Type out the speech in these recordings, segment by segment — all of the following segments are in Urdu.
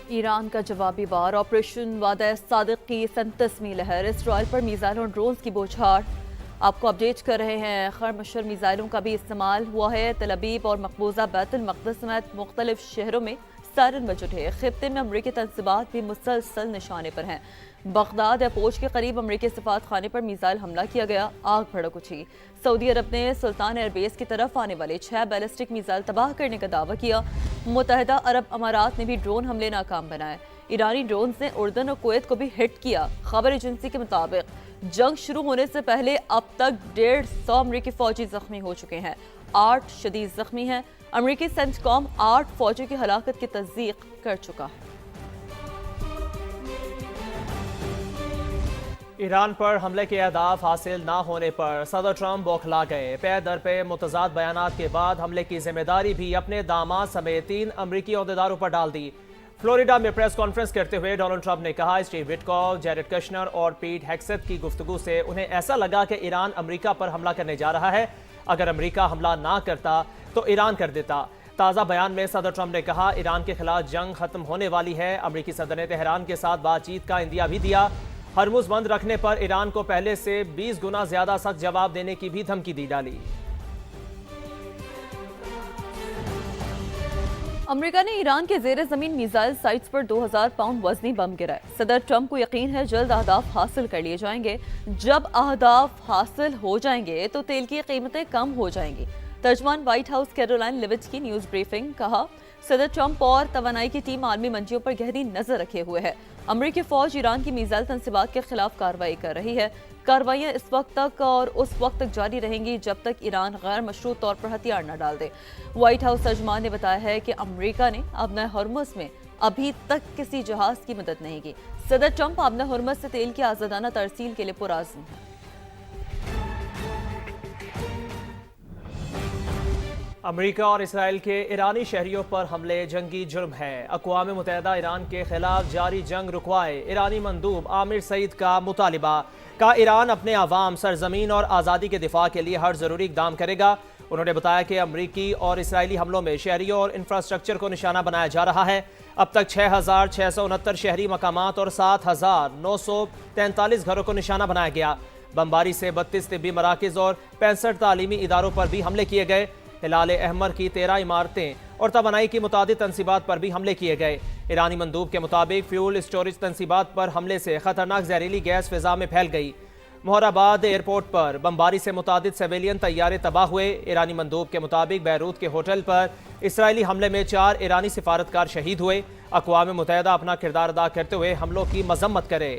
ایران کا جوابی وار آپریشن وعدہ صادق کی 37ویں لہر، اسرائیل پر میزائل اور ڈرونز کی بوچھار۔ آپ کو اپڈیٹ کر رہے ہیں، خرمشر میزائلوں کا بھی استعمال ہوا ہے۔ تل ابیب اور مقبوضہ بیت المقدس سمیت مختلف شہروں میں سائرن بج اٹھے۔ خطے میں امریکی تنصیبات بھی مسلسل نشانے پر ہیں۔ بغداد ایئرپورٹ کے قریب امریکی سفارت خانے پر میزائل حملہ کیا گیا، آگ بھڑک اٹھی۔ سعودی عرب نے سلطان ایئر بیس کی طرف آنے والے 6 بیلسٹک میزائل تباہ کرنے کا دعویٰ کیا۔ متحدہ عرب امارات نے بھی ڈرون حملے ناکام بنائے۔ ایرانی ڈرونز نے اردن اور کویت کو بھی ہٹ کیا۔ خبر ایجنسی کے مطابق جنگ شروع ہونے سے پہلے اب تک 150 امریکی فوجی زخمی ہو چکے ہیں، 8 شدید زخمی ہیں۔ امریکی سینٹ کام 8 فوجیوں کی ہلاکت کی تصدیق کر چکا ہے۔ ایران پر حملے کے اہداف حاصل نہ ہونے پر صدر ٹرمپ بوکھلا گئے۔ پے در پہ متضاد بیانات کے بعد حملے کی ذمہ داری بھی اپنے داماد سمیت 3 امریکی عہدیداروں پر ڈال دی۔ فلوریڈا میں پریس کانفرنس کرتے ہوئے ڈونلڈ ٹرمپ نے کہا اسٹیو وٹکوف، جیرڈ کشنر اور پیٹ ہیگسیت کی گفتگو سے انہیں ایسا لگا کہ ایران امریکہ پر حملہ کرنے جا رہا ہے۔ اگر امریکہ حملہ نہ کرتا تو ایران کر دیتا۔ تازہ بیان میں صدر ٹرمپ نے کہا ایران کے خلاف جنگ ختم ہونے والی ہے۔ امریکی صدر نے تہران کے ساتھ بات چیت کا عندیہ بھی دیا۔ ہرمز بند رکھنے پر ایران کو پہلے سے 20 گنا زیادہ سخت جواب دینے کی بھی دھمکی دی ڈالی۔ امریکہ نے ایران کے زیر زمین میزائل سائٹس پر 2000 پاؤنڈ وزنی بم گرائے۔ صدر ٹرمپ کو یقین ہے جلد اہداف حاصل کر لیے جائیں گے۔ جب اہداف حاصل ہو جائیں گے تو تیل کی قیمتیں کم ہو جائیں گی۔ ترجمان وائٹ ہاؤس کیرولائن لیوٹ کی نیوز بریفنگ کہا صدر ٹرمپ اور توانائی کی ٹیم عالمی منڈیوں پر گہری نظر رکھے ہوئے ہے۔ امریکی فوج ایران کی میزائل تنصیبات کے خلاف کارروائی کر رہی ہے۔ کارروائیاں اس وقت تک اور اس وقت تک جاری رہیں گی جب تک ایران غیر مشروط طور پر ہتھیار نہ ڈال دے۔ وائٹ ہاؤس ترجمان نے بتایا ہے کہ امریکہ نے آبنہ ہرمز میں ابھی تک کسی جہاز کی مدد نہیں کی۔ صدر ٹرمپ آبنہ ہرمز سے تیل کی آزادانہ ترسیل کے لیے پرعزم ہیں۔ امریکہ اور اسرائیل کے ایرانی شہریوں پر حملے جنگی جرم ہے۔ اقوام متحدہ ایران کے خلاف جاری جنگ رکوائے۔ ایرانی مندوب عامر سعید کا مطالبہ، کہا ایران اپنے عوام، سرزمین اور آزادی کے دفاع کے لیے ہر ضروری اقدام کرے گا۔ انہوں نے بتایا کہ امریکی اور اسرائیلی حملوں میں شہریوں اور انفراسٹرکچر کو نشانہ بنایا جا رہا ہے۔ اب تک 6669 شہری مقامات اور 7943 گھروں کو نشانہ بنایا گیا۔ بمباری سے 32 طبی مراکز اور 65 تعلیمی اداروں پر بھی حملے کیے گئے۔ ہلال احمر کی 13 عمارتیں اور توانائی کی متعدد تنصیبات پر بھی حملے کیے گئے۔ ایرانی مندوب کے مطابق فیول اسٹوریج تنصیبات پر حملے سے خطرناک زہریلی گیس فضا میں پھیل گئی۔ مہرآباد ایئرپورٹ پر بمباری سے متعدد سویلین طیارے تباہ ہوئے۔ ایرانی مندوب کے مطابق بیروت کے ہوٹل پر اسرائیلی حملے میں 4 ایرانی سفارتکار شہید ہوئے۔ اقوام متحدہ اپنا کردار ادا کرتے ہوئے حملوں کی مذمت کرے۔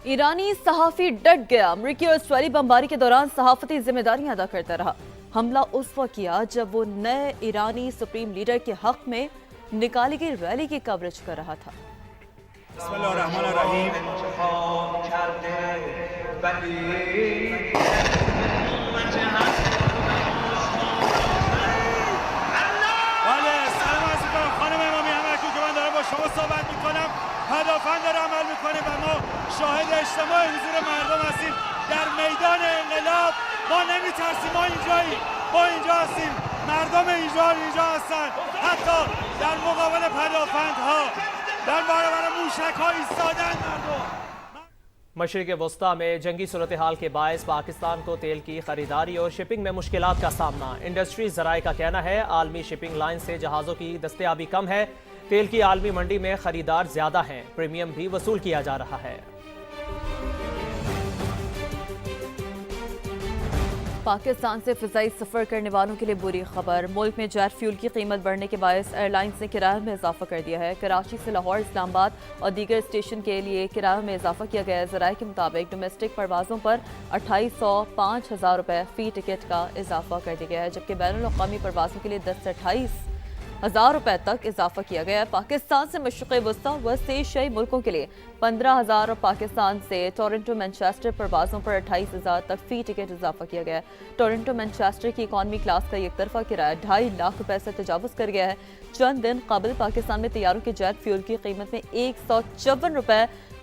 ایرانی صحافی ڈٹ گیا۔ امریکی اور اسرائیلی بمباری کے دوران صحافتی ذمہ داریاں ادا کرتا رہا۔ حملہ اس وقت کیا جب وہ نئے ایرانی سپریم لیڈر کے حق میں نکالی گئی ریلی کی کوریج کر رہا تھا۔ بسم اللہ الرحمن الرحیم۔ سلام عرض می‌کنم خانم امامی، همه اکنون که من دارم با شما صحبت می‌کنم پدافند داره عمل می‌کنه و ما شاهد اجتماع حضور مردم هستیم در میدان انقلاب. ما نمی‌ترسیم، ما اینجاییم، ما اینجا هستیم، مردم اینجا هستن. حتی در مقابل پدافندها در برابر موشک‌ها ایستادن مردم۔ مشرق وسطیٰ میں جنگی صورتحال کے باعث پاکستان کو تیل کی خریداری اور شپنگ میں مشکلات کا سامنا۔ انڈسٹری ذرائع کا کہنا ہے عالمی شپنگ لائن سے جہازوں کی دستیابی کم ہے۔ تیل کی عالمی منڈی میں خریدار زیادہ ہیں، پریمیم بھی وصول کیا جا رہا ہے۔ پاکستان سے فضائی سفر کرنے والوں کے لیے بری خبر۔ ملک میں جیٹ فیول کی قیمت بڑھنے کے باعث ایئر لائنز نے کرایہ میں اضافہ کر دیا ہے۔ کراچی سے لاہور، اسلام آباد اور دیگر اسٹیشن کے لیے کرایہ میں اضافہ کیا گیا ہے۔ ذرائع کے مطابق ڈومیسٹک پروازوں پر 2800 5,000 روپے فی ٹکٹ کا اضافہ کر دیا گیا ہے، جبکہ بین الاقوامی پروازوں کے لیے 10 سے 28,000 روپے تک اضافہ کیا گیا ہے۔ پاکستان سے مشرق وسطیٰ و ایشیائی ملکوں کے لیے 15,000 اور پاکستان سے ٹورنٹو مینچسٹر پروازوں پر 28,000 تک فی ٹکٹ اضافہ کیا گیا ہے۔ ٹورنٹو مینچسٹر کی اکانومی کلاس کا یک طرفہ کرایہ 2.5 لاکھ روپے سے تجاوز کر گیا ہے۔ چند دن قبل پاکستان میں طیاروں کے جیٹ فیول کی قیمت میں 154 روپے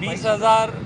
20,000